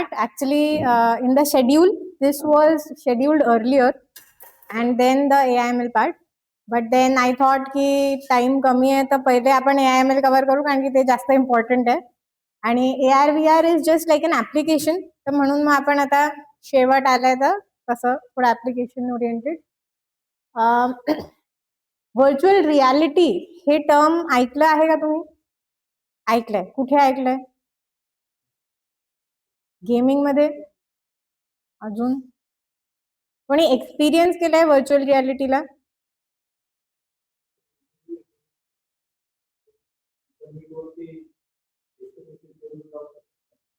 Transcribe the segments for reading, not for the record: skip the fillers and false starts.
part. Actually, in the schedule, this was scheduled earlier, and then the AIML part. But then I thought की time कमी आहे तर पहिले आपण AIML cover करू, कारण की ते जास्त इम्पॉर्टंट आहे. आणि AR/VR is just like an application, तर म्हणून मग आपण आता शेवट आलाय तर तसं थोडं ऍप्लिकेशन ओरिएंटेड. व्हर्च्युअल रियालिटी हे टर्म ऐकलं आहे का तुम्ही? ऐकलंय? कुठे ऐकलंय? गेमिंग मध्ये? अजून कोणी एक्सपिरियन्स केलाय व्हर्च्युअल रियालिटीला?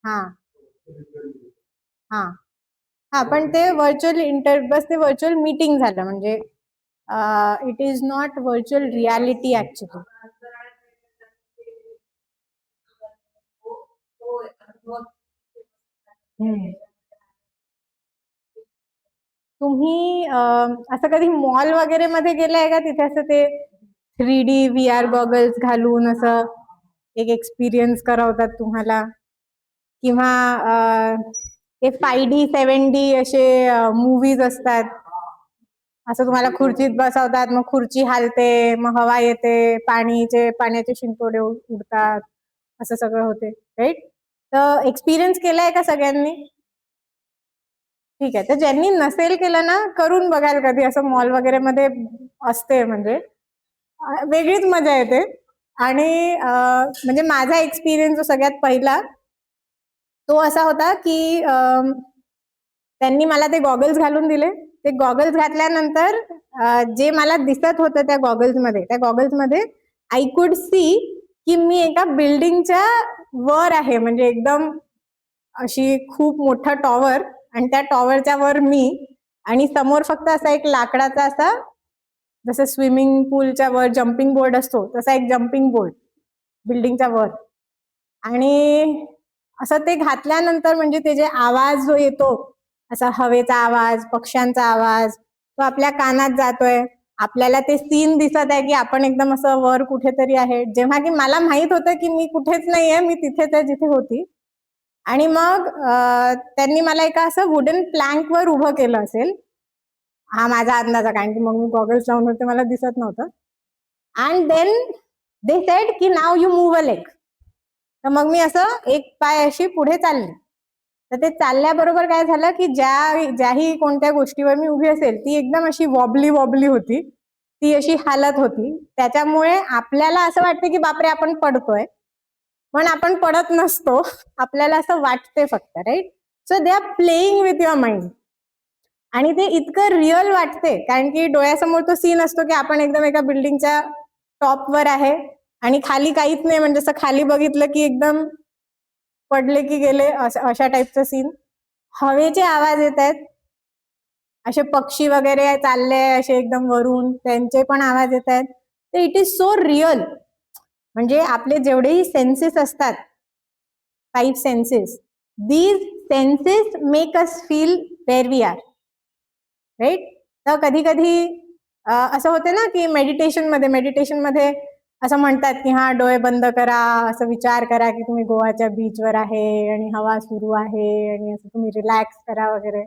हा हा हा, पण ते व्हर्च्युअल बस ते व्हर्च्युअल मीटिंग झालं, म्हणजे it is not virtual reality actually. तुम्ही असं कधी मॉल वगैरे मध्ये गेलाय का? तिथे असं ते 3D VR गॉगल्स घालून असं एक एक्सपिरियन्स करवतात तुम्हाला, किंवा ते 5D 7D असे मूवीज असतात, असं तुम्हाला खुर्चीत बसवतात, मग खुर्ची हालते, मग हवा येते, पाण्याचे शिंतोडे उडतात, असं सगळं होते, राईट? तर एक्सपिरियन्स केलाय का सगळ्यांनी? ठीक आहे, तर ज्यांनी नसेल केलं ना, करून बघाल कधी, असं मॉल वगैरे मध्ये असते, म्हणजे वेगळीच मजा येते. आणि म्हणजे माझा एक्सपिरियन्स जो सगळ्यात पहिला तो असा होता की त्यांनी मला ते गॉगल्स घालून दिले. ते गॉगल्स घातल्यानंतर जे मला दिसत होतं त्या गॉगल्स मध्ये आय कुड सी की मी एका बिल्डिंगच्या वर आहे, म्हणजे एकदम अशी खूप मोठा टॉवर, आणि त्या टॉवरच्या वर मी, आणि समोर फक्त असा एक लाकडाचा असा, जसं स्विमिंग पूलच्या वर जम्पिंग बोर्ड असतो तसा एक जम्पिंग बोर्ड बिल्डिंगच्या वर. आणि असं ते घातल्यानंतर म्हणजे ते जे आवाज जो येतो, असा हवेचा आवाज, पक्ष्यांचा आवाज, तो आपल्या कानात जातोय, आपल्याला ते सीन दिसत आहे की आपण एकदम असं वर कुठेतरी आहे, जेव्हा की मला माहित होतं की मी कुठेच नाहीये, मी तिथेच आहे जिथे होती. आणि मग त्यांनी मला एका असं वुडन प्लॅंक वर उभं केलं असेल, हा माझा अंदाज आहे, कारण की मग मी गॉगल्स लावून होते, मला दिसत नव्हतं. अँड देन दे सेड की नाव यू मूव्ह अ लेग. तर मग मी असं एक पाय अशी पुढे चालली. तर ते चालल्याबरोबर काय झालं की ज्याही कोणत्या गोष्टीवर मी उभी असेल ती एकदम अशी वॉबली होती, ती अशी हालत होती. त्याच्यामुळे आपल्याला असं वाटतं की बापरे आपण पडतोय, पण आपण पडत नसतो, आपल्याला असं वाटते फक्त, right? So they are playing with your mind. आणि ते इतकं रिअल वाटते, कारण की डोळ्यासमोर तो सीन असतो की आपण एकदम एका बिल्डिंगच्या टॉपवर आहे आणि खाली काहीच नाही, म्हणजे असं खाली बघितलं की एकदम पडले की गेले, अशा टाईपचं सीन. हवेचे आवाज येत आहेत, असे पक्षी वगैरे चालले असे एकदम वरून, त्यांचे पण आवाज येत आहेत. तर इट इज सो रिअल. म्हणजे आपले जेवढेही सेन्सेस असतात, 5 senses, these senses make us feel where we are, right? तर कधी कधी असं होते ना की मेडिटेशन मध्ये असं म्हणतात की हा डोळे बंद करा, असं विचार करा की तुम्ही गोवाच्या बीचवर आहे आणि हवा सुरू आहे आणि असं तुम्ही रिलॅक्स करा वगैरे.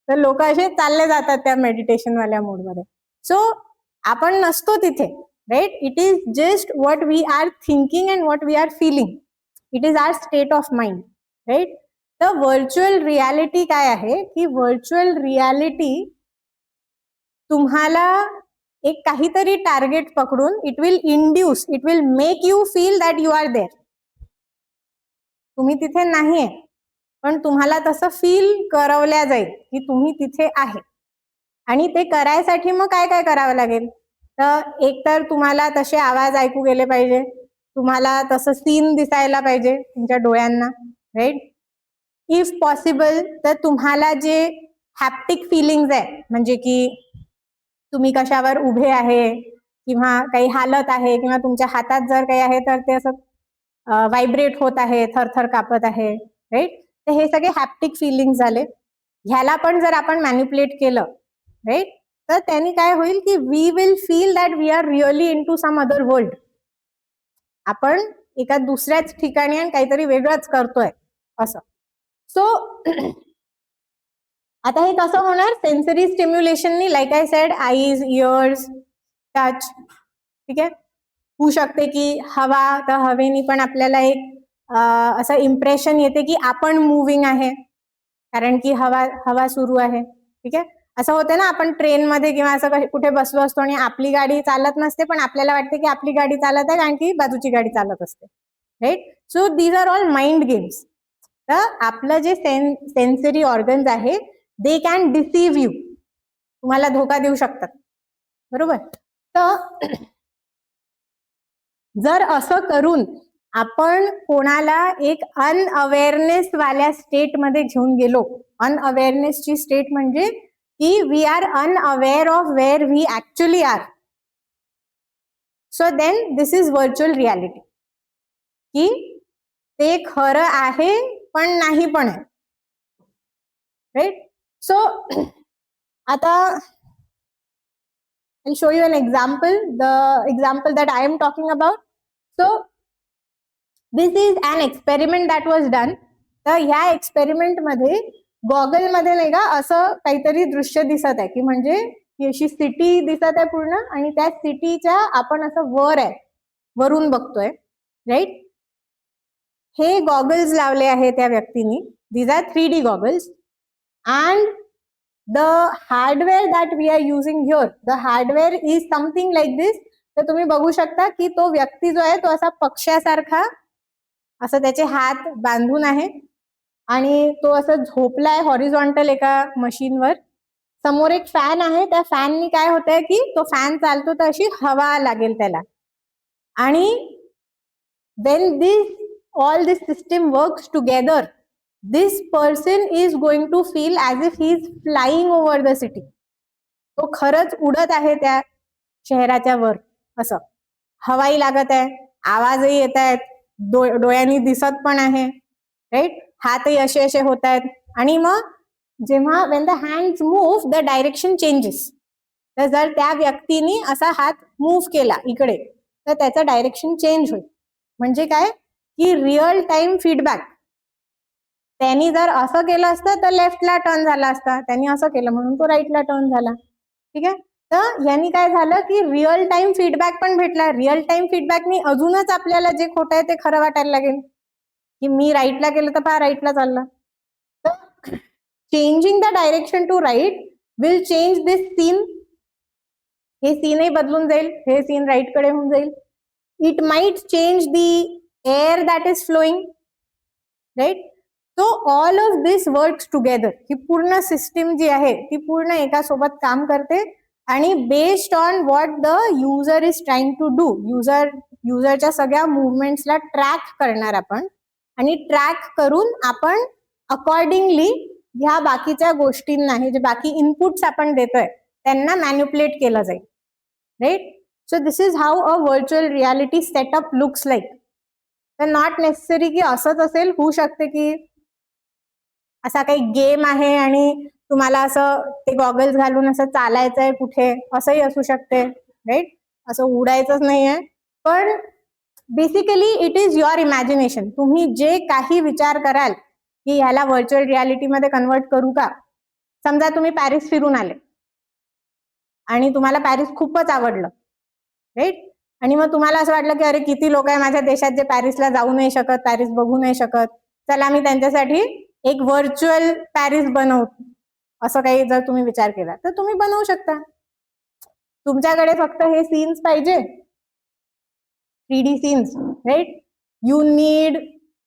तर लोक असे चालले जातात त्या मेडिटेशन वाल्या मोडमध्ये. सो आपण नसतो तिथे, right? It is just what we are thinking and what we are feeling. It is our state of mind, right? तर व्हर्च्युअल रियालिटी काय आहे की व्हर्च्युअल रियालिटी तुम्हाला एक काहीतरी टार्गेट पकडून it will make you feel that you are there. तुम्ही तिथे नाहीये, पण तुम्हाला तसं फील करवल्या जाईल की तुम्ही तिथे आहे. आणि ते करायसाठी मग काय काय करावं लागेल? तर एकतर तुम्हाला तसे आवाज ऐकू गेले पाहिजे, तुम्हाला तसं सीन दिसायला पाहिजे तुमच्या डोळ्यांना, राईट? इफ पॉसिबल तर तुम्हाला जे हॅप्टिक फिलिंग्स आहे, म्हणजे की तुम्ही कशावर उभे आहे किंवा काही हालत आहे किंवा तुमच्या हातात जर काही आहे तर ते असं व्हायब्रेट होत आहे, थरथर कापत आहे, राईट? तर हे सगळे हॅप्टिक फिलिंग्स झाले. ह्याला पण जर आपण मॅनिप्युलेट केलं, राईट, तर त्यांनी काय होईल की we will feel that we are really into some other world. आपण एका दुसऱ्याच ठिकाणी आणि काहीतरी वेगळंच करतोय असं. सो आता हे कसं होणार, सेन्सरी स्टिम्युलेशननी, like I said, eyes, ears, touch, ठीक आहे. होऊ शकते की हवा, तर हवेनी पण आपल्याला एक असं इम्प्रेशन येते की आपण मुव्हिंग आहे, कारण की हवा सुरू आहे, ठीक आहे. असं होतं ना, आपण ट्रेनमध्ये किंवा असं कुठे बसलो असतो आणि आपली गाडी चालत नसते, पण आपल्याला वाटते की आपली गाडी चालत आहे कारण की बाजूची गाडी चालत असते, right. So these are all mind games. तर आपलं जे सेन्सरी ऑर्गन्स आहे, दे कॅन डिसीव्ह यू, तुम्हाला धोका देऊ शकतात, बरोबर. तर जर असं करून आपण कोणाला एक अनअवेअरनेस वाल्या स्टेट मध्ये घेऊन गेलो, अनअवेअरनेसची स्टेट म्हणजे की we are unaware of where we actually are, so then this is virtual reality, की ते खरं आहे पण नाही पण आहे, राईट. सो आता I'll show you an example, the example that I am talking about. So this is an experiment that was done. तर ह्या एक्सपेरिमेंट मध्ये गॉगल मध्ये नाही का असं काहीतरी दृश्य दिसत आहे, की म्हणजे अशी सिटी दिसत आहे पूर्ण, आणि त्या सिटीच्या आपण असं वर आहे, वरून बघतोय, राईट. हे गॉगल्स लावले आहे त्या व्यक्तीने, these are 3D goggles, and the hardware that we are using here, the hardware is something like this. तर तुम्ही बघू शकता की तो व्यक्ती जो आहे तो असा पक्ष्यासारखा असं त्याचे हात बांधून आहे आणि तो असं झोपलाय हॉरिझॉन्टल एका मशीनवर. समोर एक फॅन आहे, त्या फॅननी काय होतंय की तो फॅन चालतो तर अशी हवा लागेल त्याला, आणि when all this system works together, this person is going to feel as if he is flying over the city. तो खरंच उडत आहे त्या शहराच्या वर, असं हवाई लागत आहे, आवाजही येत आहेत, डोळ्यांनी दिसत पण आहे, राईट. हातही असे असे होत आहेत, आणि मग जेव्हा when the hands move, the direction changes. तर जर त्या व्यक्तीने असा हात मूव्ह केला इकडे, तर त्याचं डायरेक्शन चेंज होईल. म्हणजे काय की रिअल टाइम फीडबॅक. त्यांनी जर असं केलं असतं तर लेफ्टला टर्न झाला असता, त्यांनी असं केलं म्हणून तो राईटला टर्न झाला, ठीक आहे. तर यांनी काय झालं की रिअल टाइम फीडबॅक पण भेटला. रिअल टाइम फीडबॅकनी अजूनच आपल्याला जे खोटं आहे ते खरं वाटायला लागेल, की मी राईटला केलं तर पहा राईटला चालला. तर changing the direction to right will change this scene. हे सीनही बदलून जाईल, हे सीन राईट कडे होऊन जाईल. It might change the air that is flowing, right. So all of this works together. ही पूर्ण सिस्टीम जी आहे ती पूर्ण एका सोबत काम करते, आणि based on what the user is trying to do, युजरच्या सगळ्या मुवमेंट्सला ट्रॅक करणार आपण, आणि ट्रॅक करून आपण अकॉर्डिंगली ह्या बाकीच्या गोष्टींना, हे जे बाकी इनपुट्स आपण देतोय त्यांना मॅन्युप्युलेट केलं जाईल, right. So this is how a virtual reality setup looks like. तर नॉट नेसेसरी की असंच असेल, होऊ शकते की असा काही गेम आहे आणि तुम्हाला असं ते गॉगल्स घालून असं चालायचं आहे कुठे, असंही असू शकते, राईट. असं उडायचंच नाहीये, पण basically it is your imagination. तुम्ही जे काही विचार कराल की ह्याला व्हर्च्युअल रियालिटीमध्ये कन्वर्ट करू का. समजा तुम्ही पॅरिस फिरून आले आणि तुम्हाला पॅरिस खूपच आवडलं, राईट. आणि मग तुम्हाला असं वाटलं की अरे किती लोक आहे माझ्या देशात जे पॅरिसला जाऊ नाही शकत, पॅरिस बघू नाही शकत, चला मी त्यांच्यासाठी एक व्हर्च्युअल पॅरिस बनवतो. असं काही जर तुम्ही विचार केला तर तुम्ही बनवू शकता. तुमच्याकडे फक्त हे सीन्स पाहिजे, 3D scenes, right. You need,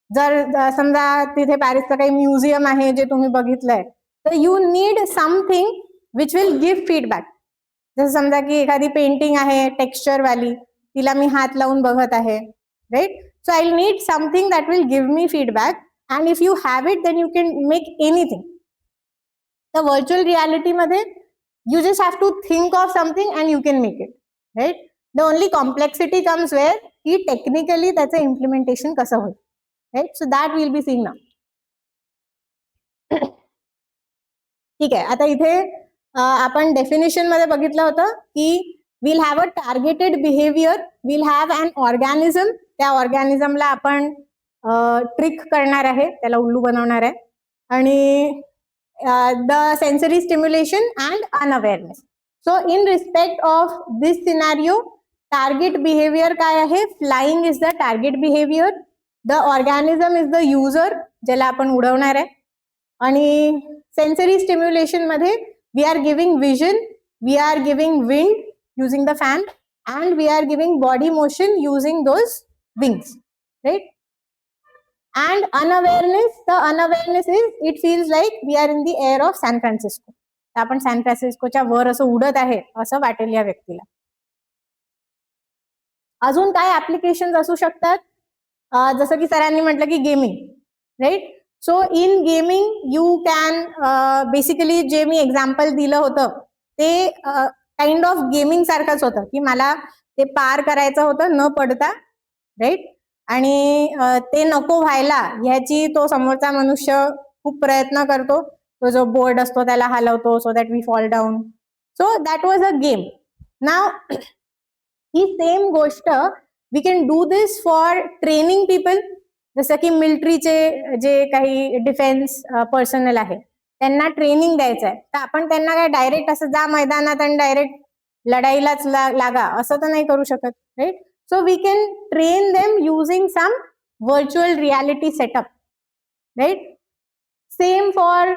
जर समजा तिथे पॅरिसचं काही म्युझियम आहे जे तुम्ही बघितलंय, तर you need something which will give feedback. जसं समजा की एखादी पेंटिंग आहे टेक्स्चर वाली, तिला मी हात लावून बघत आहे, right. So I need something that will give me feedback, and if you have it then you can make anything. The virtual reality मध्ये you just have to think of something and you can make it, right. The only complexity comes where की technically त्याचं implementation कसं होईल, right. So that we'll be seeing now. ठीक आहे. आता इथे आपण डेफिनेशन मध्ये बघितलं होतं की we'll have a targeted behavior, we'll have an organism. त्या ऑर्गॅनिझमला आपण ट्रिक करणार आहे, त्याला उल्लू बनवणार आहे, आणि the sensory stimulation and unawareness. So in respect of this scenario target behaviour काय आहे? Flying is the target behaviour. The organism is the user, ज्याला आपण उडवणार आहे. आणि सेन्सरी स्टिम्युलेशन मध्ये we are giving vision, we are giving wind using the fan, and we are giving body motion using those wings, right? And unawareness, the unawareness is it feels like we are in the air of San Francisco. आपण San फ्रान्सिस्कोच्या वर असं उडत आहे असं वाटेल या व्यक्तीला. अजून काय ऍप्लिकेशन असू शकतात? जसं की सरांनी म्हटलं की gaming, right? So in gaming you can basically जे मी एक्झाम्पल दिलं होतं ते काइंड ऑफ गेमिंग सारखंच होतं की मला ते पार करायचं होतं न पडता, राईट? आणि ते नको व्हायला ह्याची तो समोरचा मनुष्य खूप प्रयत्न करतो. तो जो बोर्ड असतो त्याला हलवतो so that we fall down. So that was a game. Now ही सेम गोष्ट we can do this for training people. जसं की मिलिटरीचे जे काही डिफेन्स पर्सनल आहे त्यांना ट्रेनिंग द्यायचं आहे, तर आपण त्यांना काय डायरेक्ट असं जा मैदानात आणि डायरेक्ट लढाईलाच लागा असं तर नाही करू शकत, right? So we can train them using some virtual reality setup, right? Same for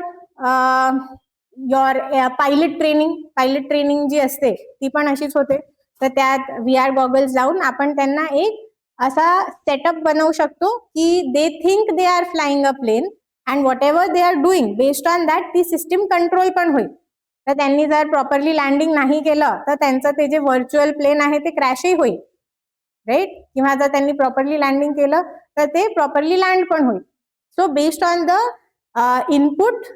your pilot training. Pilot training जी असते ती पण अशीच होते. तर त्यात VR गॉगल्स लावून आपण त्यांना एक असा सेटअप बनवू शकतो की they think they are flying a plane and whatever they are doing based on that ती सिस्टीम कंट्रोल पण होईल. तर त्यांनी जर प्रॉपरली लँडिंग नाही केलं तर त्यांचं ते जे व्हर्च्युअल प्लेन आहे ते क्रॅशही होईल, राईट? किंवा जर त्यांनी प्रॉपरली लँडिंग केलं तर ते प्रॉपरली लँड पण होईल. So based on the input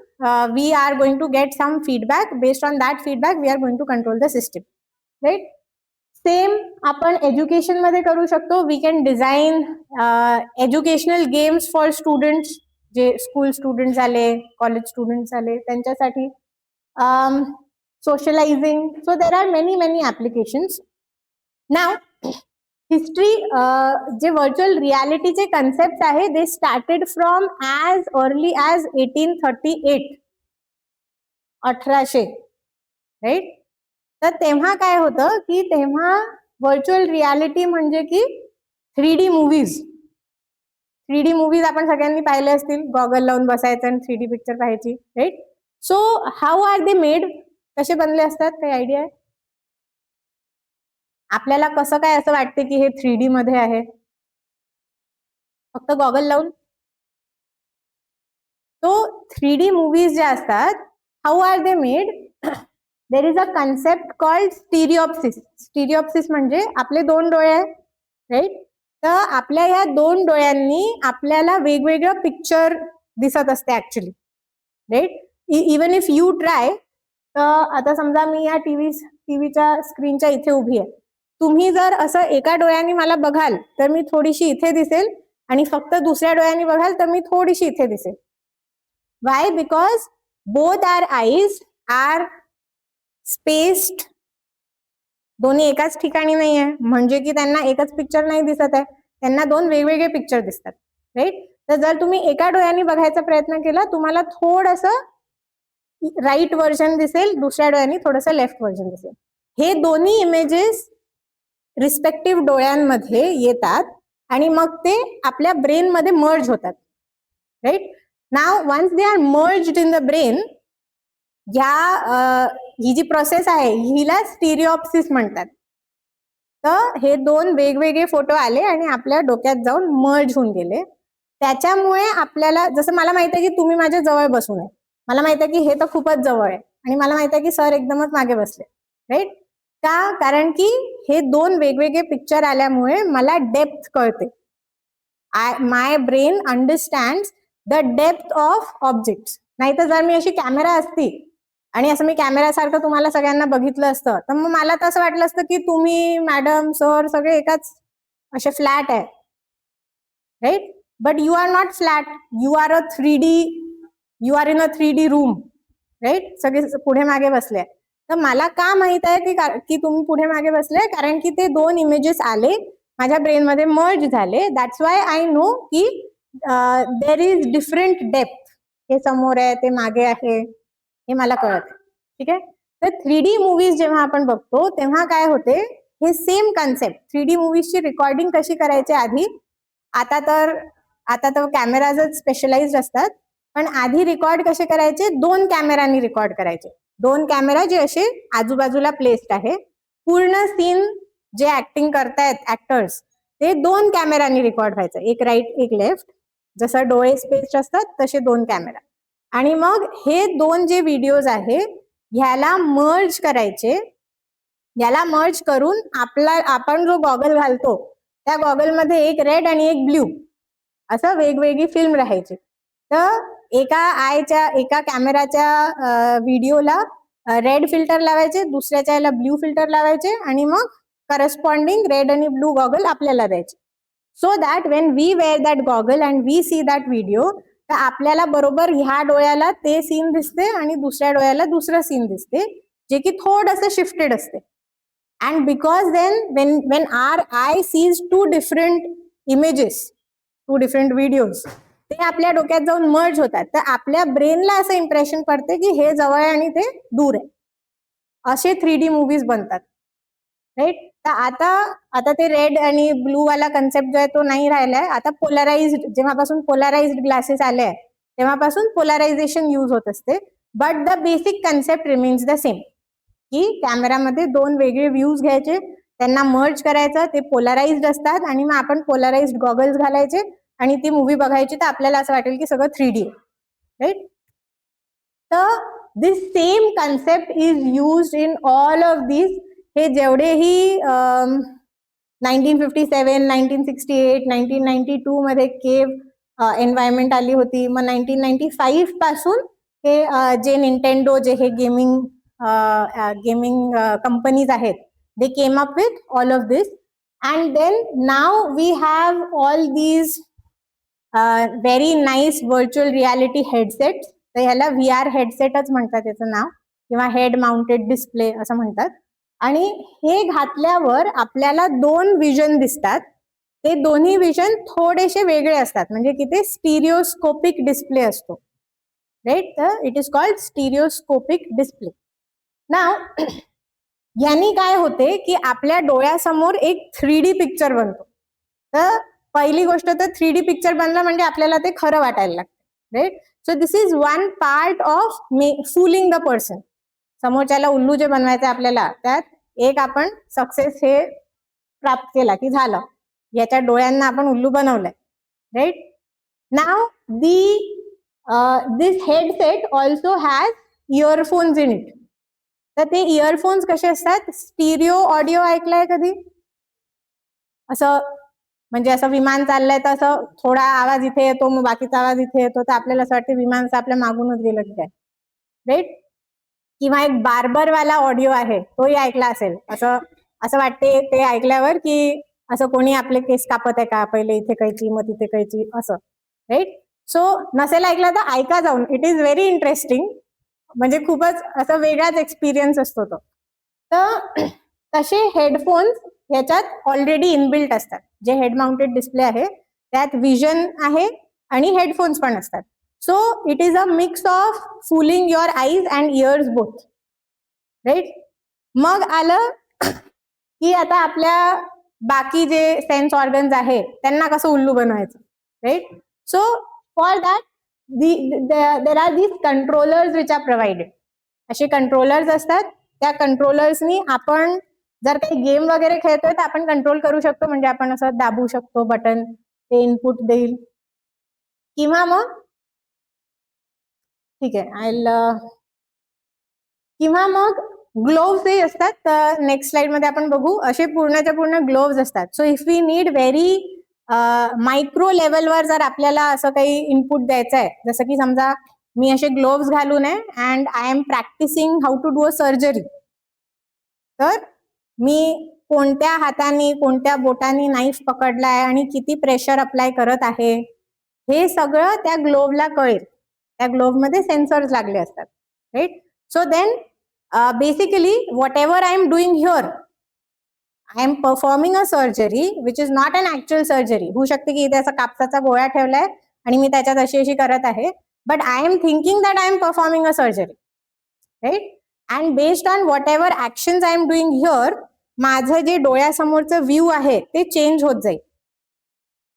we are going to get some feedback. Based on that feedback we are going to control the system, right? Same आपण एज्युकेशन मध्ये करू शकतो. We can design educational games for students, जे school student झाले, college student झाले त्यांच्यासाठी. Socializing. So there are many applications. Now history जे virtual रियालिटीचे कन्सेप्ट आहे they started from as early as 1838, 1800, right? तर तेव्हा काय होतं की तेव्हा व्हर्च्युअल रियालिटी म्हणजे की 3D मूव्हीज. 3D मूव्हीज आपण सगळ्यांनी पाहिले असतील. गॉगल लावून बसायचं आणि 3D पिक्चर पाहायची, right? So how are they made? कसे बनले असतात? काही आयडिया आहे? आपल्याला कसं काय असं वाटते की हे 3D मध्ये आहे? फक्त गॉगल लावून? तो 3D मूव्हीज ज्या असतात how are they made? There is a concept called stereopsis. Stereopsis म्हणजे आपले 2 डोळे आहेत, राईट? तर आपल्या या 2 डोळ्यांनी आपल्याला वेगवेगळं पिक्चर दिसत असते actually, right? Even if you try. तर आता समजा मी या टीव्हीच्या स्क्रीनच्या इथे उभी आहे. तुम्ही जर असं एका डोळ्याने मला बघाल तर मी थोडीशी इथे दिसेल आणि फक्त दुसऱ्या डोळ्याने बघाल तर मी थोडीशी इथे दिसेल. Why? Because both our eyes are spaced. दोन्ही एकाच ठिकाणी नाही आहे म्हणजे की त्यांना एकच पिक्चर नाही दिसत आहे, त्यांना 2 वेगवेगळे पिक्चर दिसतात, राईट? तर जर तुम्ही एका डोळ्याने बघायचा प्रयत्न केला तुम्हाला थोडंसं राईट व्हर्जन दिसेल, दुसऱ्या डोळ्याने थोडंसं लेफ्ट व्हर्जन दिसेल. हे दोन्ही इमेजेस रिस्पेक्टिव्ह डोळ्यांमध्ये येतात आणि मग ते आपल्या ब्रेन मध्ये मर्ज होतात, right? Now once they are merged in the brain, ही जी प्रोसेस आहे हिला स्टिरिओप्सिस म्हणतात. तर हे 2 वेगवेगळे फोटो आले आणि आपल्या डोक्यात जाऊन मर्ज होऊन गेले. त्याच्यामुळे आपल्याला, जसं मला माहित आहे की तुम्ही माझ्या जवळ बसून आहे, मला माहित आहे की हे तर खूपच जवळ आहे आणि मला माहित आहे की सर एकदमच मागे बसले, राईट? का? कारण की हे 2 वेगवेगळे पिक्चर आल्यामुळे मला डेप्थ कळते. My brain understands the depth of objects. नाहीतर जर मी अशी कॅमेरा असती आणि असं मी कॅमेरासारखं तुम्हाला सगळ्यांना बघितलं असतं तर मग मला तसं वाटलं असतं की तुम्ही मॅडम सर सगळे एकाच असे फ्लॅट आहे, right? But you are not flat, you are a 3D, you are in a 3D room, right? सगळे पुढे मागे बसले. तर मला का माहित आहे की तुम्ही पुढे मागे बसले? कारण की ते 2 इमेजेस आले माझ्या ब्रेन मध्ये मर्ज झाले. दॅट्स वाय आय नो की देर इज डिफरंट डेप्थ. हे समोर आहे, ते मागे आहे, हे मला कळत आहे. ठीक आहे. तर 3D मूवीज जेव्हा आपण बघतो तेव्हा काय होते, हे सेम कन्सेप्ट 3D मूवीजची रेकॉर्डिंग कशी करायची आधी, आता तर कॅमेराजच स्पेशलाइज्ड असतात, पण आधी रेकॉर्ड कसे करायचे, 2 कॅमेरानी रेकॉर्ड करायचे. 2 कॅमेरा जे असे आजूबाजूला प्लेस्ड आहे, पूर्ण सीन जे ऍक्टिंग करतायत ऍक्टर्स ते 2 कॅमेरानी रेकॉर्ड व्हायचं, एक राईट एक लेफ्ट, जसं डोळे स्पेस्ड असतात तसे 2 कॅमेरा. आणि मग हे 2 जे व्हिडिओज आहे ह्याला मर्ज करायचे. याला मर्ज करून आपण जो गॉगल घालतो त्या गॉगल मध्ये एक रेड आणि एक ब्ल्यू असं वेगवेगळी फिल्म राहायची. तर एका कॅमेराच्या व्हिडिओला रेड फिल्टर लावायचे, दुसऱ्याच्या याला ब्ल्यू फिल्टर लावायचे आणि मग करस्पॉन्डिंग रेड आणि ब्ल्यू गॉगल आपल्याला द्यायचे. So that when we wear that goggle and we see that video, तर आपल्याला बरोबर ह्या डोळ्याला ते सीन दिसते आणि दुसऱ्या डोळ्याला दुसरं सीन दिसते, जे की थोडंसं शिफ्टेड असते. And because then when our eye sees 2 different images, 2 different videos, ते आपल्या डोक्यात जाऊन मर्ज होतात. तर आपल्या ब्रेनला असं इम्प्रेशन पडते की हे जवळ आहे आणि ते दूर आहे. असे 3D मूवीज बनतात. राईट. तर आता ते रेड आणि ब्लू वाला कन्सेप्ट जो आहे तो नाही राहिलाय. आता पोलराइज्ड, जेव्हापासून पोलराइज्ड ग्लासेस आले आहे तेव्हापासून पोलरायझेशन यूज होत असते. But the basic concept remains the same, की कॅमेरामध्ये 2 वेगळे व्ह्यूज घ्यायचे, त्यांना मर्ज करायचं, ते पोलराइज्ड असतात आणि मग आपण पोलराइज्ड गॉगल्स घालायचे आणि ती मूवी बघायची, तर आपल्याला असं वाटेल की सगळं 3D आहे. राईट. तर this same concept is used in all of this. हे जेवढेही 1957, 1968, 1992 मध्ये केव एन्व्हायरमेंट आली होती, मग 1995 पासून हे जे निंटेंडो, जे हे गेमिंग कंपनीज आहेत, they came up with all of this, and then now we have all these very nice virtual reality headsets. तर ह्याला VR हेडसेटच म्हणतात याचं नाव, किंवा हेड माउंटेड डिस्प्ले असं म्हणतात. आणि हे घातल्यावर आपल्याला 2 विजन दिसतात. ते दोन्ही विजन थोडेसे वेगळे असतात, म्हणजे की ते स्टिरिओस्कोपिक डिस्प्ले असतो. राईट. तर इट इज कॉल्ड स्टिरिओस्कोपिक डिस्प्ले. नाव यांनी काय होते की आपल्या डोळ्यासमोर एक 3D पिक्चर बनतो. तर पहिली गोष्ट, तर 3D पिक्चर बनलं म्हणजे आपल्याला ते खरं वाटायला लागतं. Right. So this is one part of fooling the person. समोरच्याला उल्लू जे बनवायचं आपल्याला, त्यात एक आपण सक्सेस हे प्राप्त केला की झालं, याच्या डोळ्यांना आपण उल्लू बनवलंय. Right. Now this headset also has earphones in it. तर ते इयरफोन्स कसे असतात, स्टिरिओ ऑडिओ ऐकलाय कधी? असं म्हणजे असं विमान चाललंय तर असं थोडा आवाज इथे येतो, मग बाकीचा आवाज इथे येतो, तर आपल्याला असं वाटतं विमानचं आपल्या मागूनच गेलं की काय. राईट. किंवा एक बार्बरवाला ऑडिओ आहे, तोही ऐकला असेल. असं वाटते ते ऐकल्यावर की असं कोणी आपले केस कापत आहे का, पहिले इथे कैची मग तिथे कैची असं. राईट. सो नसेल ऐकला तर ऐका जाऊन, इट इज व्हेरी इंटरेस्टिंग. म्हणजे खूपच असं वेगळाच एक्सपिरियन्स असतो तो. तर तसे हेडफोन्स ह्याच्यात ऑलरेडी इनबिल्ट असतात. जे हेड माउंटेड डिस्प्ले आहे त्यात विजन आहे आणि हेडफोन्स पण असतात. So it is a mix of fooling your eyes and ears both. Right. मग आलं की आता आपल्या बाकी जे सेन्स ऑर्गन्स आहे त्यांना कसं उल्लू बनवायचं. Right. So for that there are these controllers which are provided. असे कंट्रोलर्स असतात. त्या कंट्रोलर्सनी आपण जर काही गेम वगैरे खेळतोय तर आपण कंट्रोल करू शकतो, म्हणजे आपण असं दाबू शकतो बटन, ते इनपुट देईल. किंवा मग ठीक आहे किंवा मग ग्लोव्हजही असतात. तर नेक्स्ट स्लाइड मध्ये आपण बघू, असे पूर्णच्या पूर्ण ग्लोव्ज असतात. So if we need very micro लेवलवर जर आपल्याला असं काही इनपुट द्यायचं आहे, जसं की समजा मी असे ग्लोव्ज घालून आहे and I am practising how to do a surgery, तर मी कोणत्या हाताने कोणत्या बोटाने नाईफ पकडलाय आणि किती प्रेशर अप्लाय करत आहे हे सगळं त्या ग्लोव्हला कळेल. त्या ग्लोव्ह मध्ये सेन्सर्स लागले असतात. Right. So then basically whatever I am doing here, I am performing a surgery which is not an actual surgery. होऊ शकते की इथे असा कापसाचा गोळा ठेवलाय आणि मी त्याच्यात अशी करत आहे, but I am thinking that I am performing a surgery, right? And based on whatever actions I am doing here, माझं जे डोळ्यासमोरचं व्ह्यू आहे ते चेंज होत जाईल,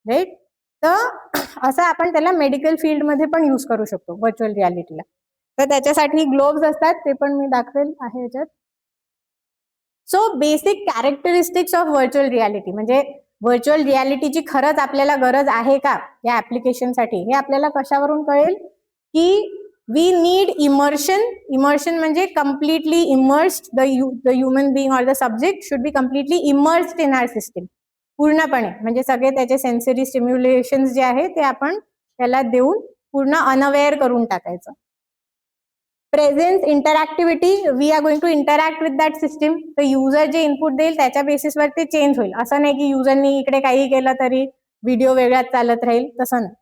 राईट? तर असं आपण त्याला मेडिकल फील्ड मध्ये पण यूज करू शकतो व्हर्च्युअल रियालिटीला. तर त्याच्यासाठी ग्लोव्ज असतात, ते पण मी दाखवेल आहे याच्यात. So basic characteristics of virtual reality, म्हणजे व्हर्च्युअल रियालिटीची खरंच आपल्याला गरज आहे का या ऍप्लिकेशनसाठी, हे आपल्याला कशावरून कळेल की वी नीड इमर्शन. इमर्शन म्हणजे completely immersed, the human being or the subject should be completely immersed in our system, पूर्णपणे. म्हणजे सगळे त्याचे सेन्सरी स्टिम्युलेशन्स जे आहे ते आपण त्याला देऊन पूर्ण अनअवेअर करून टाकायचं. Presence, interactivity, we are going to interact with that system. तर युजर जे इनपुट देईल त्याच्या बेसिसवर ते चेंज होईल. असं नाही की युजरनी इकडे काही केलं तरी व्हिडिओ वेगळाच चालत राहील, तसं नाही.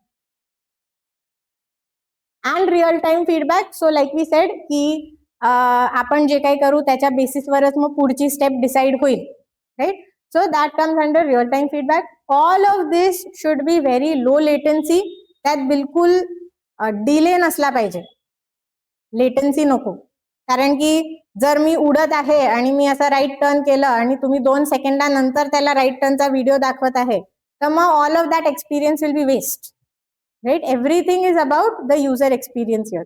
And real time feedback. So like we said की आपण जे काही करू त्याच्या बेसिसवरच मग पुढची स्टेप डिसाईड होईल, right? So that comes under real time feedback. All of this should be very low latency. त्यात बिलकुल डिले नसला पाहिजे, लेटन्सी नको. कारण की जर मी उडत आहे आणि मी असा राईट टर्न केलं आणि तुम्ही 2 सेकंदानंतर त्याला राईट टर्नचा व्हिडिओ दाखवत आहे, तर मग all of that experience will be waste, right? Everything is about the user experience here.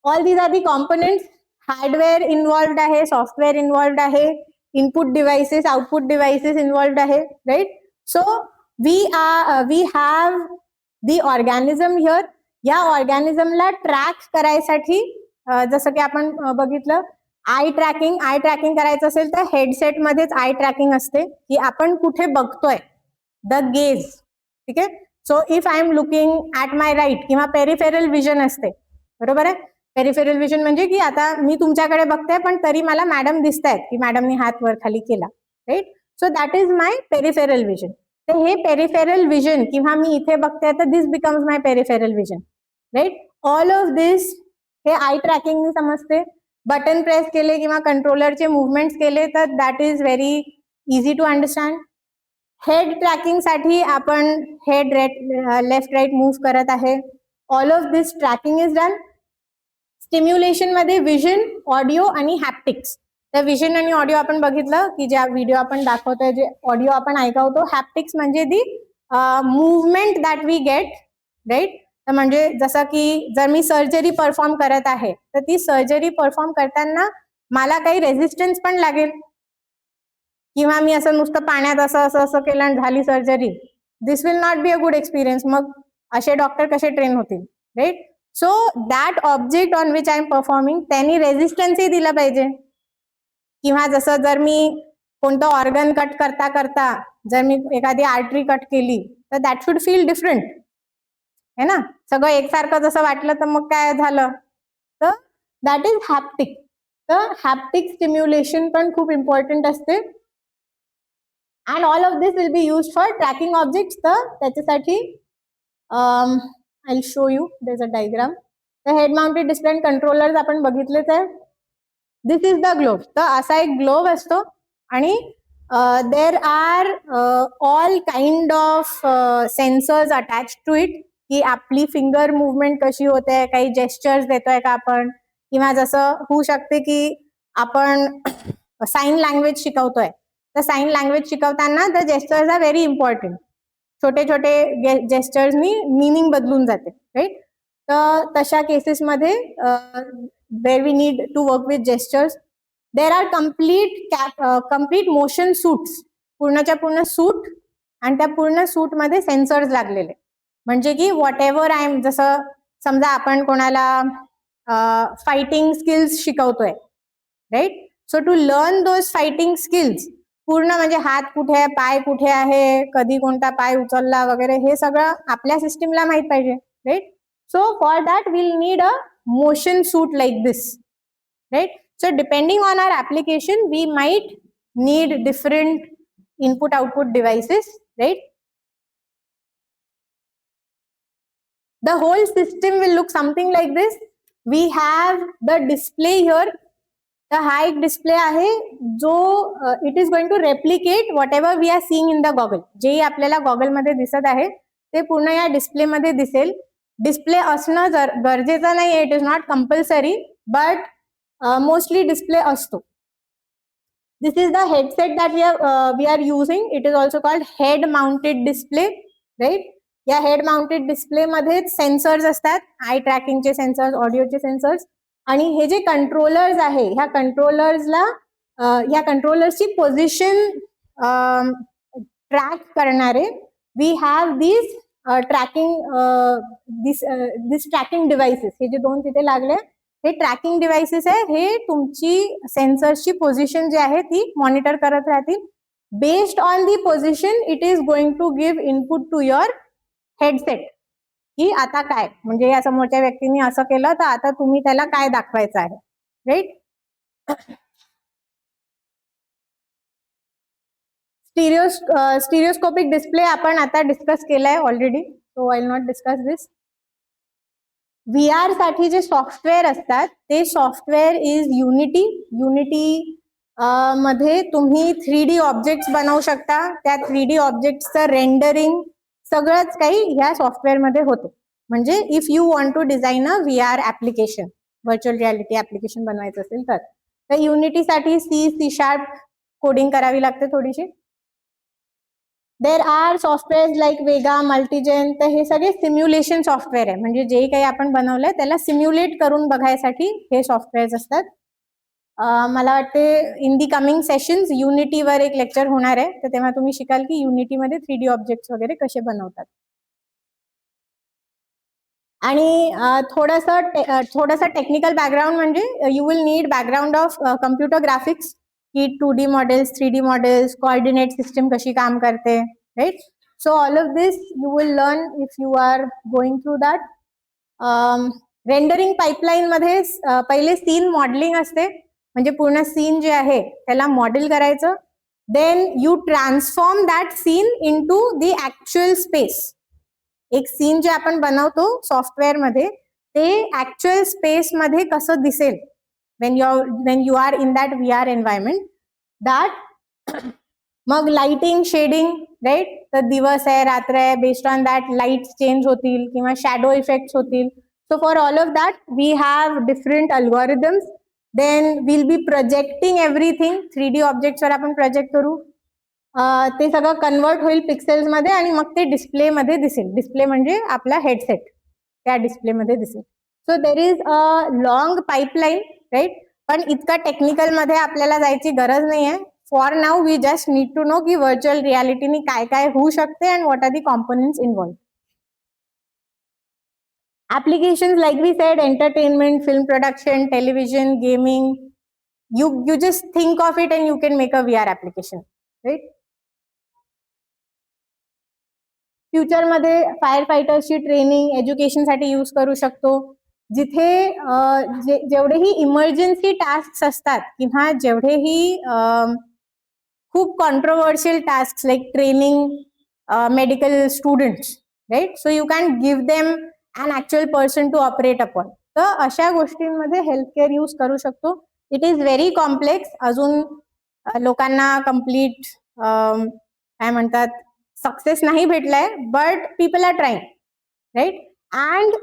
All these are the components. Hardware involved आहे, सॉफ्टवेअर इन्व्हॉल्व्ड आहे, input devices, output devices involved आहे, right? So we have the organism here. या ऑर्गॅनिझमला track करायसाठी जसं की आपण बघितलं आय ट्रॅकिंग. आय ट्रॅकिंग करायचं असेल तर हेडसेट मध्येच आय ट्रॅकिंग असते की आपण कुठे बघतोय, द गेज, ठीक आहे? So if I am looking at my right, किंवा पेरिफेरल विजन असते, बरोबर आहे? पेरिफेरल विजन म्हणजे की आता मी तुमच्याकडे बघते पण तरी मला मॅडम दिसत आहेत की मॅडमनी हात वर खाली केला, right? So that is my peripheral vision. तर हे पेरिफेरल विजन, किंवा मी इथे बघते तर this becomes my peripheral vision, right? All of this हे आय ट्रॅकिंग समजते. बटन प्रेस केले किंवा कंट्रोलरचे मुवमेंट्स केले तर that is very easy to understand. Head tracking साठी आपण हेड लेफ्ट राईट मूव्ह करत आहे. All of this tracking is done. Stimulation मध्ये विजन, ऑडिओ आणि हॅप्टिक्स. तर विजन आणि ऑडिओ आपण बघितलं की ज्या व्हिडिओ आपण दाखवतोय, जे ऑडिओ आपण ऐकवतो. हॅप्टिक्स म्हणजे the movement that we get, right? तर म्हणजे जसं की जर मी सर्जरी परफॉर्म करत आहे तर ती सर्जरी परफॉर्म करताना मला काही रेझिस्टन्स पण लागेल, किंवा मी असं नुसतं पाण्यात असं केलं आणि झाली surgery. This will not be a good experience. मग असे डॉक्टर कसे ट्रेन होतील, right? So that object on which I am performing त्यांनी रेझिस्टन्सही दिला पाहिजे. किंवा जसं जर मी कोणतं ऑर्गन कट करता करता जर मी एखादी आर्टरी कट केली तर दॅट शुड फील डिफरंट, है ना? सगळं एकसारखं जसं वाटलं तर मग काय झालं, तर दॅट इज हॅप्टिक. तर हॅप्टिक स्टिम्युलेशन पण खूप इम्पॉर्टंट असते. And all of this will be use for tracking objects. तर त्याच्यासाठी I show you, there is a diagram. तर head mounted display and controllers आपण बघितलेच आहे. This is the glove. तर असा एक ग्लोव असतो आणि there are all kind of sensors attach to it, की आपली फिंगर मुवमेंट कशी होते, काही जेस्चर्स देतोय का आपण, किंवा जसं होऊ शकते की आपण साइन लँग्वेज शिकवतोय तर साइन लँग्वेज शिकवताना the gestures are very important. छोटे छोटे जेस्चर्सनी मिनिंग बदलून जाते, राईट? तर तशा केसेसमध्ये where we need to work with gestures. There are complete motion suits, पूर्णच्या पूर्ण सूट, आणि त्या पूर्ण सूटमध्ये सेन्सर्स लागलेले. म्हणजे की व्हॉट एव्हर आय एम, जसं समजा आपण कोणाला फायटिंग स्किल्स शिकवतोय, right? So to learn those fighting skills, पूर्ण म्हणजे हात कुठे आहे, पाय कुठे आहे, कधी कोणता पाय उचलला वगैरे, हे सगळं आपल्या सिस्टीमला माहित पाहिजे, right? So for that will need a motion suit like this, right? So depending on our application we might need different input output devices, right? The whole system will look something like this. We have the display here. तर हा एक display आहे जो it is going to replicate whatever we are seeing in the goggle. जे आपल्याला goggle मध्ये दिसत आहे ते पूर्ण या डिस्प्लेमध्ये दिसेल. डिस्प्ले असणं गरजेचं नाही, it is not compulsory, but mostly display असतो. This is the headset that we are using. It is also called head mounted display, right? या हेड माउंटेड डिस्प्ले मध्ये सेन्सर्स असतात, आय ट्रॅकिंगचे सेन्सर्स, ऑडिओचे सेन्सर्स, आणि हे जे कंट्रोलर्स आहे ह्या कंट्रोलर्सला या कंट्रोलर्सची पोझिशन ट्रॅक करणारे we have this this tracking devices. हे जे दोन तिथे लागले हे ट्रॅकिंग डिव्हाइसेस आहे. हे तुमची सेन्सर्सची पोझिशन जी आहे ती मॉनिटर करत राहतील. Based on the position it is going to give input to your headset की आता काय, म्हणजे या समोरच्या व्यक्तीने असं केलं तर आता तुम्ही त्याला काय दाखवायचं आहे, राईट? स्टिरिओस्कोपिक डिस्प्ले आपण आता डिस्कस केलाय already, so I will not discuss this. VR साठी जे सॉफ्टवेअर असतात ते सॉफ्टवेअर इज युनिटी. युनिटी मध्ये तुम्ही 3D ऑब्जेक्ट्स बनवू शकता. त्या 3D ऑब्जेक्ट्सचं रेंडरिंग सगळंच काही ह्या सॉफ्टवेअर मध्ये होते. म्हणजे if you want to design a VR application, virtual reality application बनवायचं असेल तर युनिटीसाठी C# कोडिंग करावी लागते थोडीशी. There are software like Vega, MultiGen, तर हे सगळे सिम्युलेशन सॉफ्टवेअर आहे. म्हणजे जे काही आपण बनवलंय त्याला सिम्युलेट करून बघायसाठी हे सॉफ्टवेअर असतात. मला वाटते इन दी कमिंग सेशन्स युनिटीवर एक लेक्चर होणार आहे, तर तेव्हा तुम्ही शिकाल की युनिटीमध्ये 3D ऑब्जेक्ट्स वगैरे कसे बनवतात. आणि थोडंसं टेक्निकल बॅकग्राऊंड म्हणजे you will need background of computer graphics, की 2D models, 3D models, coordinate system कशी काम करते, right? So all of this you will learn if you are going through that. Rendering pipeline मध्ये पहिले scene modelling असते, म्हणजे पूर्ण scene जे आहे त्याला मॉडेल करायचं. Then you transform that scene into the actual space. एक सीन जे आपण बनवतो सॉफ्टवेअर मध्ये ते ऍक्च्युअल स्पेस मध्ये कसं दिसेल when you are in that VR environment, that मग लाइटिंग, शेडिंग, राईट? तर दिवस आहे, रात्र आहे, based on that lights change होतील किंवा शॅडो इफेक्ट्स होतील. So for all of that we have different algorithms. Then will be projecting everything. 3D ऑब्जेक्ट्सवर आपण प्रोजेक्ट करू, ते सगळं कन्वर्ट होईल पिक्सेल्स मध्ये आणि मग ते डिस्प्ले मध्ये दिसेल. डिस्प्ले म्हणजे आपला हेडसेट त्या डिस्प्ले मध्ये दिसेल. So there is a long pipeline, right? पण इतका टेक्निकल मध्ये आपल्याला जायची गरज नाहीये. For now we just need to know की व्हर्च्युअल रियालिटीनी काय काय होऊ शकते and what are the components involve. Applications like we said, entertainment, film production, television, gaming, you just think of it and you can make a VR application, right? Future मध्ये fire फायटर्सची training education साठी use करू शकतो. जिथे जेवढेही emergency task असतात किंवा जेवढेही खूप controversial task like training medical students, right? So you can give them an actual person to operate upon. तर अशा गोष्टींमध्ये हेल्थ केअर यूज करू शकतो. It is very complex. अजून लोकांना कम्प्लीट काय म्हणतात सक्सेस नाही भेटलाय, but people are trying, right? And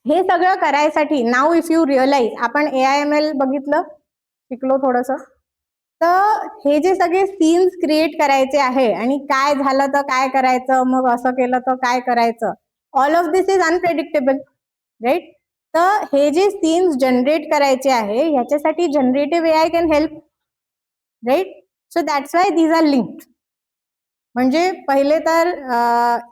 हे सगळं करायसाठी नाऊ इफ यू रिअलाइज, आपण AIML बघितलं, शिकलो थोडस, तर हे जे सगळे सीन्स क्रिएट करायचे आहे आणि काय झालं तर काय करायचं, मग असं केलं तर काय करायचं, all of this is unpredictable, right? तर हे जे सीन्स जनरेट करायचे आहे ह्याच्यासाठी generative AI can help, right? So that's why these are linked. म्हणजे पहिले तर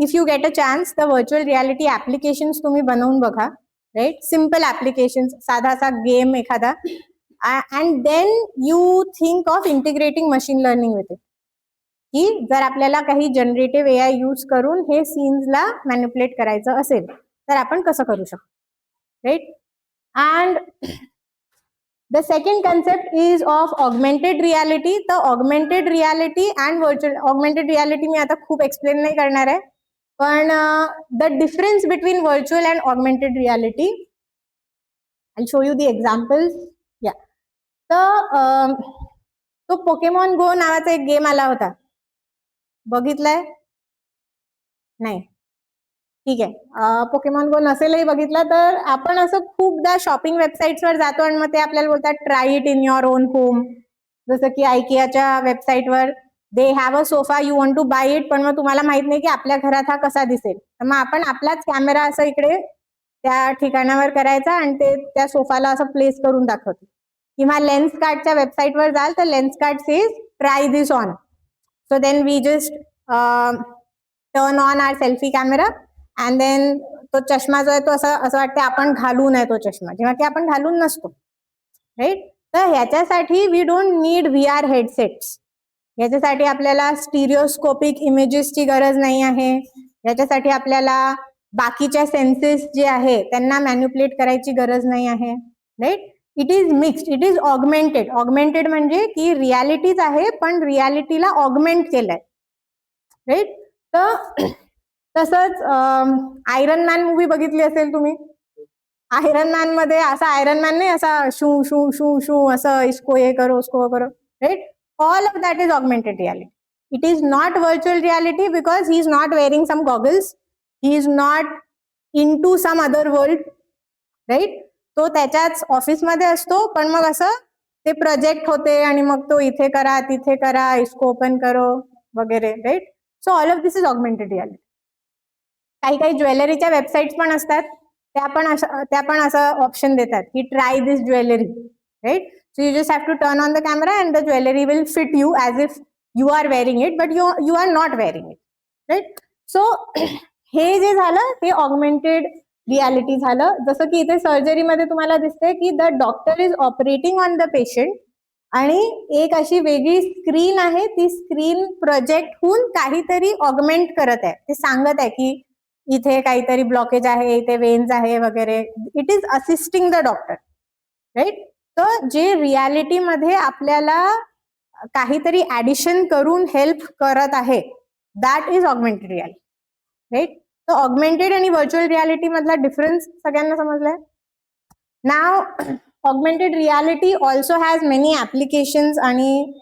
if you get a chance तर व्हर्च्युअल रियालिटी ऍप्लिकेशन्स तुम्ही बनवून बघा, राईट? सिम्पल ऍप्लिकेशन्स, साधासा गेम एखादा, and then you think of integrating machine learning with it, की जर आपल्याला काही जनरेटिव्ह AI यूज करून हे सीन्सला मॅनिप्युलेट करायचं असेल तर आपण कसं करू शकतो, right? And the second concept is of augmented reality. तर augmented reality and virtual, augmented reality मी आता खूप एक्सप्लेन नाही करणार आहे, पण the difference between virtual and augmented reality, I show you the examples. या तर तो पोकेमॉन गो नावाचा एक गेम आला होता, बघितलाय? नाही, ठीक आहे. पोकेमॉन गो नसेलही बघितला तर आपण असं खूपदा शॉपिंग वेबसाईट्सवर जातो आणि मग ते आपल्याला बोलतात try it in your own home. जसं की आयकियाच्या वेबसाईटवर they have a sofa, you want to buy it, पण मग तुम्हाला माहित नाही की आपल्या घरात हा कसा दिसेल. तर मग आपण आपलाच कॅमेरा असं इकडे त्या ठिकाणावर करायचा आणि ते त्या सोफाला असं प्लेस करून दाखवतो. किंवा लेन्स कार्डच्या वेबसाईटवर जाल तर Lenskart says try this on. So then we just turn on our selfie camera and then तो चष्मा जो आहे तो असं वाटतं आपण घालून आहे तो चष्मा, जेव्हा की आपण घालून नसतो, राईट. तर ह्याच्यासाठी we don't need VR headsets. याच्यासाठी आपल्याला स्टिरिओस्कोपिक इमेजेसची गरज नाही आहे. याच्यासाठी आपल्याला बाकीच्या सेन्सेस जे आहे त्यांना मॅन्युप्युलेट करायची गरज नाही आहे, right. It is mixed, it is augmented. Augmented म्हणजे की रियालिटीच आहे पण रियालिटीला ऑगमेंट केलंय, राईट. तर तसंच आयरन मॅन मूवी बघितली असेल तुम्ही. आयरन मॅन मध्ये असा आयरन मॅन नाही असा शू शू शू शू असं इसको हे करो उसको करो, right. All of that is augmented reality. It is not virtual reality because he is not wearing some goggles. He is not into some other world, right? तो त्याच्याच ऑफिसमध्ये असतो पण मग असं ते प्रोजेक्ट होते आणि मग तो इथे करा तिथे करा इसको ओपन करो वगैरे, right. So all of this is augmented reality. काही काही ज्वेलरीच्या वेबसाईट्स पण असतात, त्या पण असं ऑप्शन देतात की try this jewellery, right. So you just have to turn on the camera and the jewelry will fit you as if you are wearing it, but you are not wearing it, right? So हे जे झालं हे augmented reality झालं. जसं की इथे सर्जरीमध्ये तुम्हाला दिसते की the doctor is operating on the patient आणि एक अशी वेगळी स्क्रीन आहे, ती स्क्रीन प्रोजेक्ट होऊन काहीतरी ऑगमेंट करत आहे, ते सांगत आहे की इथे काहीतरी ब्लॉकेज आहे, इथे वेन्स आहे वगैरे. It is assisting the doctor, right. तर जे रियालिटीमध्ये आपल्याला काहीतरी ऍडिशन करून हेल्प करत आहे that is augmented reality, right. तर ऑगमेंटेड आणि व्हर्च्युअल रियालिटी मधला डिफरन्स सगळ्यांना समजलाय. Now augmented reality also has many applications आणि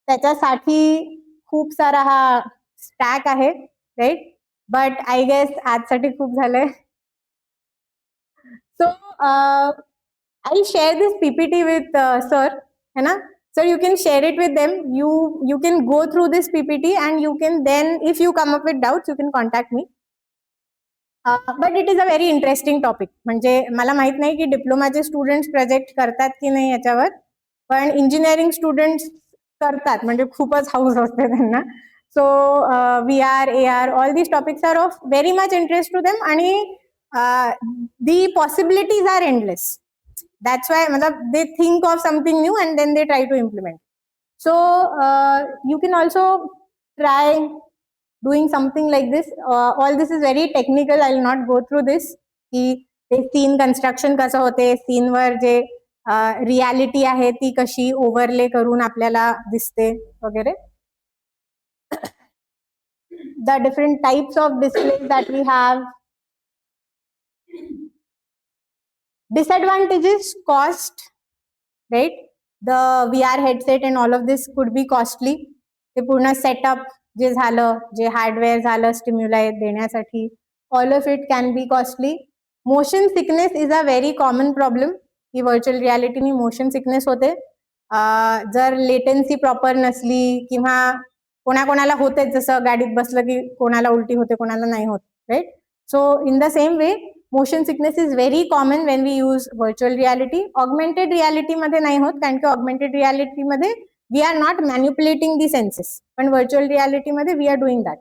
त्याच्यासाठी खूप सारा हा स्टॅक आहे, राईट. बट आय गेस आजसाठी खूप झालंय. So I'll share this PPT with sir, है ना. Sir, you can share it with them. You can go through this PPT and you can then, if you come up with doubts, you can contact me. But it is a very interesting topic. म्हणजे मला माहित नाही की डिप्लोमाचे students project करतात की नाही याच्यावर, पण इंजिनिअरिंग स्टुडंट्स करतात म्हणजे खूपच हाऊस असते त्यांना. So VR, AR, all these topics are of very much interest to them आणि the possibilities are endless. That's why they think of something new and then they try to implement. So you can also try doing something like this. All this is very technical. I will not go through this. की ते scene construction कसं होते, सीनवर जे reality आहे ती कशी overlay करून आपल्याला दिसते वगैरे. The different types of displays that we have. Disadvantages, cost, right? The VR headset and all of this could be costly. ते पूर्ण सेटअप जे झालं, जे हार्डवेअर झालं स्टिम्युलाय देण्यासाठी, all of it can be costly. Motion sickness is a very common problem. की virtual रियालिटीनी motion sickness होते. जर लेटन्सी प्रॉपर नसली किंवा कोणाकोणाला होते, जसं गाडीत बसलं की कोणाला उलटी होते कोणाला नाही होत, right. So in the same way motion sickness is very common when we use virtual reality. Augmented रियालिटीमध्ये नाही होत कारण की ऑगमेंटेड रियालिटीमध्ये we are not manipulating the senses, पण व्हर्च्युअल रियालिटीमध्ये we are doing that.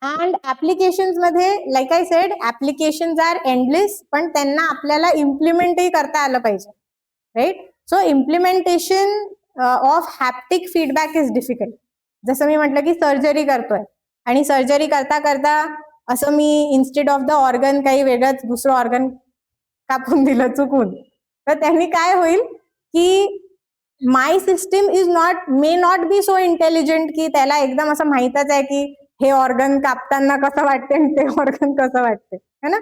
And applications मध्ये like I said applications are endless, पण त्यांना आपल्याला इम्प्लिमेंटही करता आलं पाहिजे, right. So implementation of haptic feedback is difficult. जसं मी म्हटलं की सर्जरी करतोय आणि सर्जरी करता करता असं मी इन्स्टेड ऑफ द ऑर्गन काही वेगळंच दुसरं ऑर्गन कापून दिलं चुकून, तर त्यांनी काय होईल की my system is may not be so intelligent की त्याला एकदम असं माहीतच आहे की हे ऑर्गन कापताना कसं वाटते आणि ते ऑर्गन कसं वाटते, है ना.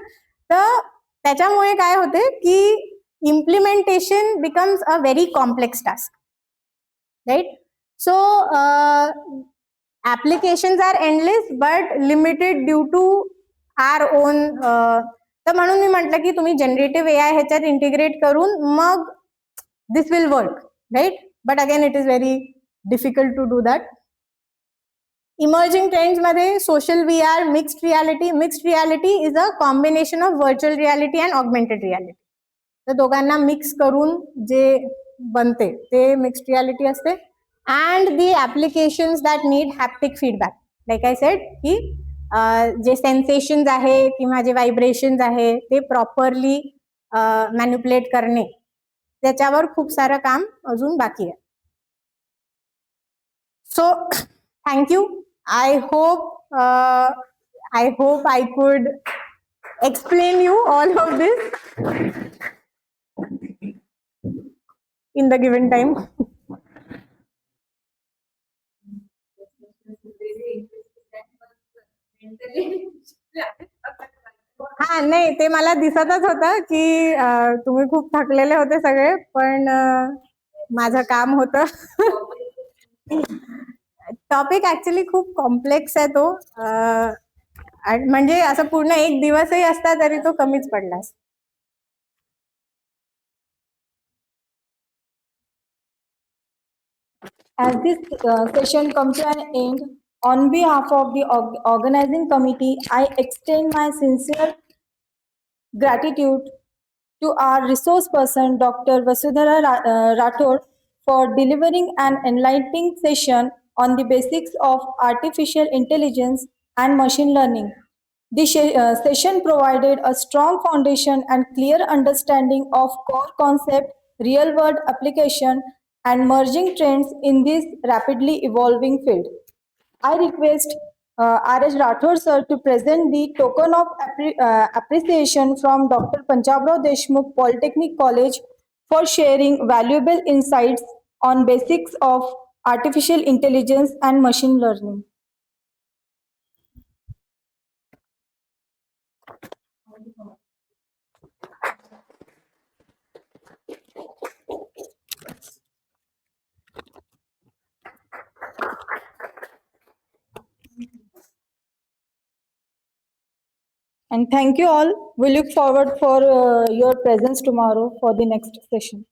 तर त्याच्यामुळे काय होते की implementation becomes a very complex task, right. So applications are endless but limited due to our own. तर म्हणून मी म्हटलं की तुम्ही जनरेटिव्ह एआय ह्याच्यात इंटिग्रेट करून मग this will work, right? But again it is very difficult to do that. Emerging trends मध्ये social VR, mixed reality. Mixed reality is a combination of virtual reality and augmented reality. तर दोघांना mix करून जे बनते ते mixed reality असते. And the applications that need haptic feedback, like I said की जे सेन्सेशन्स आहे किंवा जे व्हायब्रेशन्स आहे ते प्रॉपरली मॅन्युप्युलेट करणे, त्याच्यावर खूप सारं काम अजून बाकी आहे. So thank you. I hope I could explain you all of this in the given time. हा नाही, ते मला दिसतच होतं की तुम्ही खूप थकलेले होते सगळे, पण माझं काम होतं. टॉपिक ऍक्च्युली खूप कॉम्प्लेक्स आहे तो, म्हणजे असं पूर्ण एक दिवसही असता तरी तो कमीच पडला. As this session comes to an end, on behalf of the organizing committee, I extend my sincere gratitude to our resource person, Dr. Vasudhara Rathod, for delivering an enlightening session on the basics of artificial intelligence and machine learning. This session provided a strong foundation and clear understanding of core concept, real-world application, and merging trends in this rapidly evolving field. I request R.H. Rathod sir to present the token of appreciation from Dr. Panchabram Deshmukh Polytechnic College for sharing valuable insights on basics of artificial intelligence and machine learning. And thank you all. We look forward for your presence tomorrow for the next session.